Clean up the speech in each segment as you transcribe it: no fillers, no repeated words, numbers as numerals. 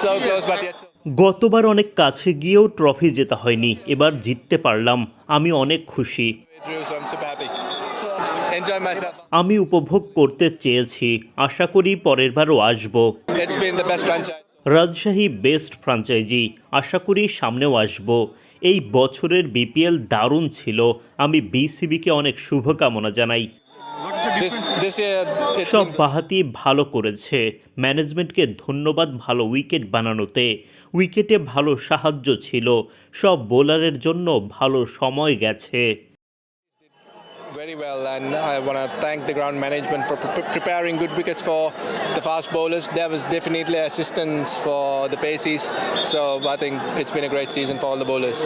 so close, but yet গতবার অনেক কাছে গিয়েও ট্রফি জেতা হয়নি, এবার জিততে পারলাম। আমি অনেক খুশি। through, so I'm super happy. Enjoy myself. আমি উপভোগ করতে চেয়েছি, আশা করি পরেরবারও আসব। It's been the best franchise. Rajshahi best franchise, আশা করি সামনেও আসব। এই বছরের বিপিএল দারুণ ছিল। আমি বিসিবিকে অনেক শুভকামনা জানাই। This year, it's সব been বাহাতি ভালো করেছে। ম্যানেজমেন্টকে ধন্যবাদ ভালো উইকেট বানানোতে। উইকেটে ভালো সাহায্য ছিল। সব বোলারের জন্য ভালো সময় গেছে। very well, and I want to thank the ground management for preparing good wickets for the fast bowlers. There was definitely assistance for the paces, so I think it's been a great season for all the bowlers.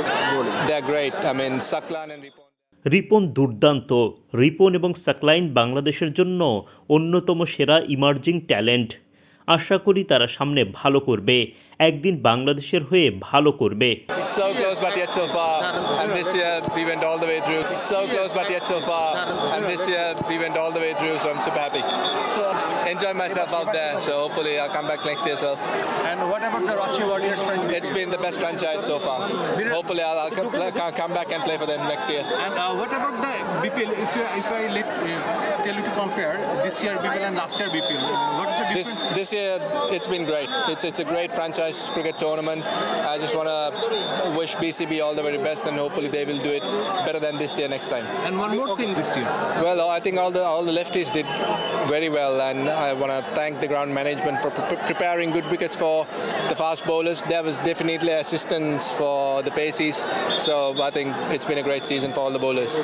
They're great. I mean, Saklan and Ripon. Ripon দুর্দান্ত। রিপন এবং সাকলাইন বাংলাদেশের জন্য অন্যতম সেরা emerging talent. আশা করি তারা সামনে ভালো করবে, একদিন বাংলাদেশের হয়ে ভালো করবে। So close, but yet so far. And this year we went all the way through. So close, but yet so far. And this year we went all the way through, so I'm super happy. Enjoy myself out there. So hopefully I'll come back next year as well. And what about the Ranchi Warriors franchise? It's been the best franchise so far. Hopefully I'll come back and play for them next year. And what about the BPL? If I tell you to compare this year BPL and last year BPL, what is the difference? This year it's been great. It's a great franchise cricket tournament. I just want to wish BCB all the very best, and hopefully they will do it better than this year next time. And one more thing this year. Well, I think all the lefties did very well, and I want to thank the ground management for preparing good wickets for the fast bowlers. There was definitely assistance for the paces, so I think it's been a great season for all the bowlers.